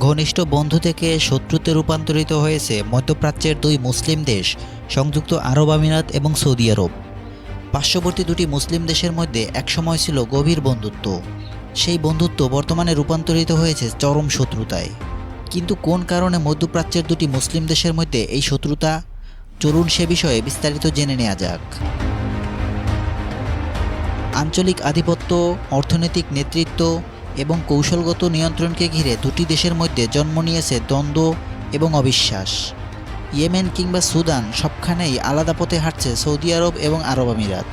ঘনিষ্ঠ বন্ধু থেকে শত্রুতে রূপান্তরিত হয়েছে মধ্যপ্রাচ্যের দুই মুসলিম দেশ সংযুক্ত আরব আমিরাত এবং সৌদি আরব। পার্শ্ববর্তী দুটি মুসলিম দেশের মধ্যে একসময় ছিল গভীর বন্ধুত্ব। সেই বন্ধুত্ব বর্তমানে রূপান্তরিত হয়েছে চরম শত্রুতায়। কিন্তু কোন কারণে মধ্যপ্রাচ্যের দুটি মুসলিম দেশের মধ্যে এই শত্রুতা? চলুন সে বিষয়ে বিস্তারিত জেনে নেওয়া যাক। আঞ্চলিক আধিপত্য, অর্থনৈতিক নেতৃত্ব এবং কৌশলগত নিয়ন্ত্রণকে ঘিরে দুটি দেশের মধ্যে জন্ম নিয়েছে দ্বন্দ্ব এবং অবিশ্বাস। ইয়েমেন কিংবা সুদান, সবখানেই আলাদা পথে হাঁটছে সৌদি আরব এবং আরব আমিরাত।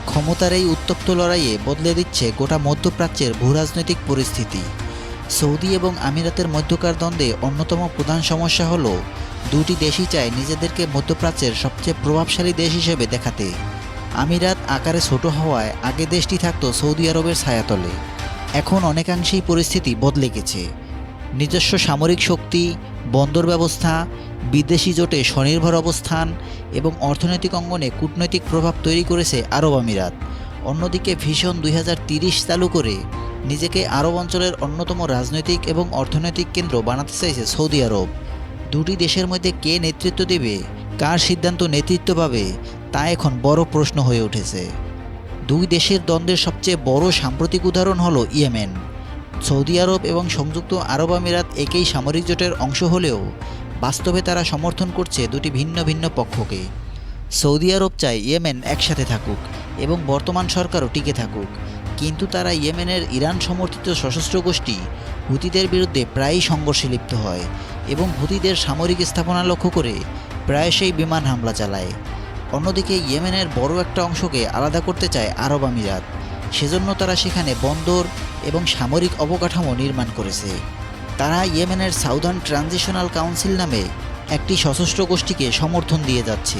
ক্ষমতার এই উত্তপ্ত লড়াইয়ে বদলে দিচ্ছে গোটা মধ্যপ্রাচ্যের ভূরাজনৈতিক পরিস্থিতি। সৌদি এবং আমিরাতের মধ্যকার দ্বন্দ্বে অন্যতম প্রধান সমস্যা হলো দুটি দেশই চায় নিজেদেরকে মধ্যপ্রাচ্যের সবচেয়ে প্রভাবশালী দেশ হিসেবে দেখাতে। আমিরাত আকারে ছোট হওয়ায় আগে দেশটি থাকত সৌদি আরবের ছায়াতলে। এখন অনেকাংশেই পরিস্থিতি বদলে গেছে। নিজস্ব সামরিক শক্তি, বন্দর ব্যবস্থা, বিদেশি জোটে স্বনির্ভর অবস্থান এবং অর্থনৈতিক অঙ্গনে কূটনৈতিক প্রভাব তৈরি করেছে আরব আমিরাত। অন্যদিকে ভিশন 2030 চালু করে নিজেকে আরব অঞ্চলের অন্যতম রাজনৈতিক এবং অর্থনৈতিক কেন্দ্র বানাতে চাইছে সৌদি আরব। দুটি দেশের মধ্যে কে নেতৃত্ব দেবে, কার সিদ্ধান্ত নেতৃত্ব পাবে, তা এখন বড় প্রশ্ন হয়ে উঠেছে। দুই দেশের দ্বন্দ্বের সবচেয়ে বড় সাম্প্রতিক উদাহরণ হলো ইয়েমেন। সৌদি আরব এবং সংযুক্ত আরব আমিরাত একই সামরিক জোটের অংশ হলেও বাস্তবে তারা সমর্থন করছে দুটি ভিন্ন ভিন্ন পক্ষকে। সৌদি আরব চায় ইয়েমেন একসাথে থাকুক এবং বর্তমান সরকারও টিকে থাকুক, কিন্তু তারা ইয়েমেনের ইরান সমর্থিত সশস্ত্র গোষ্ঠী হুতিদের বিরুদ্ধে প্রায়ই সংঘর্ষে লিপ্ত হয় এবং হুতিদের সামরিক স্থাপনা লক্ষ্য করে প্রায়শই বিমান হামলা চালায়। অন্যদিকে ইয়েমেনের বড় একটা অংশকে আলাদা করতে চায় আরব আমিরাত। সেজন্য তারা সেখানে বন্দর এবং সামরিক অবকাঠামো নির্মাণ করেছে। তারা ইয়েমেনের সাউদার্ন ট্রানজিশনাল কাউন্সিল নামে একটি সশস্ত্র গোষ্ঠীকে সমর্থন দিয়ে যাচ্ছে।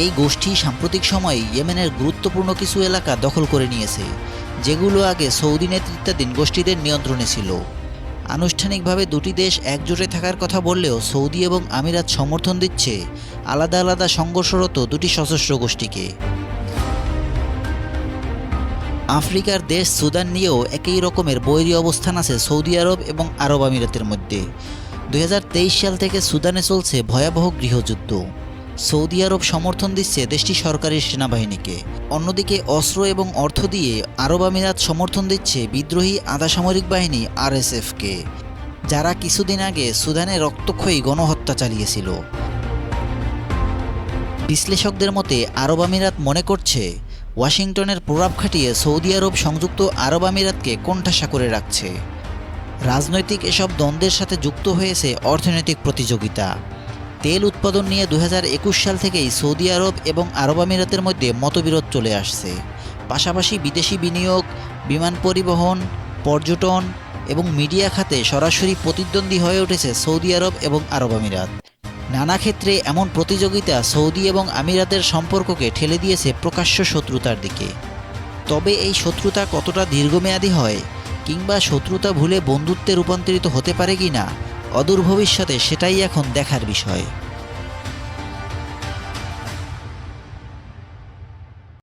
এই গোষ্ঠী সাম্প্রতিক সময়ে ইয়েমেনের গুরুত্বপূর্ণ কিছু এলাকা দখল করে নিয়েছে, যেগুলো আগে সৌদি নেতৃত্বাধীন গোষ্ঠীদের নিয়ন্ত্রণে ছিল। আনুষ্ঠানিকভাবে দুটি দেশ একজোটে থাকার কথা বললেও সৌদি এবং আমিরাত সমর্থন দিচ্ছে আলাদা আলাদা সংঘর্ষরত দুটি সশস্ত্র গোষ্ঠীকে। আফ্রিকার দেশ সুদান নিয়েও একই রকমের বৈরী অবস্থান আছে সৌদি আরব এবং আরব আমিরাতের মধ্যে। 2023 সাল থেকে সুদানে চলছে ভয়াবহ গৃহযুদ্ধ। সৌদি আরব সমর্থন দিচ্ছে দেশটির সরকারি সেনাবাহিনীকে। অন্যদিকে অস্ত্র এবং অর্থ দিয়ে আরব আমিরাত সমর্থন দিচ্ছে বিদ্রোহী আধা সামরিক বাহিনী RSF-কে, যারা কিছুদিন আগে সুদানে রক্তক্ষয়ী গণহত্যা চালিয়েছিল। বিশ্লেষকদের মতে আরব আমিরাত মনে করছে ওয়াশিংটনের প্রভাব খাটিয়ে সৌদি আরব সংযুক্ত আরব আমিরাতকে কোণঠাসা করে রাখছে। রাজনৈতিক এসব দ্বন্দ্বের সাথে যুক্ত হয়েছে অর্থনৈতিক প্রতিযোগিতা। তেল উৎপাদন নিয়ে 2021 সাল থেকেই সৌদি আরব এবং আরব আমিরাতের মধ্যে মতবিরোধ চলে আসছে। পাশাপাশি বিদেশি বিনিয়োগ, বিমান পরিবহন, পর্যটন এবং মিডিয়া খাতে সরাসরি প্রতিদ্বন্দ্বী হয়ে উঠেছে সৌদি আরব এবং আরব আমিরাত। নানা ক্ষেত্রে এমন প্রতিযোগিতা সৌদি এবং আমিরাতের সম্পর্ককে ঠেলে দিয়েছে প্রকাশ্য শত্রুতার দিকে। তবে এই শত্রুতা কতটা দীর্ঘমেয়াদী হয়, কিংবা শত্রুতা ভুলে বন্ধুত্বে রূপান্তরিত হতে পারে কিনা অদূর ভবিষ্যতে, সেটাই এখন দেখার বিষয়।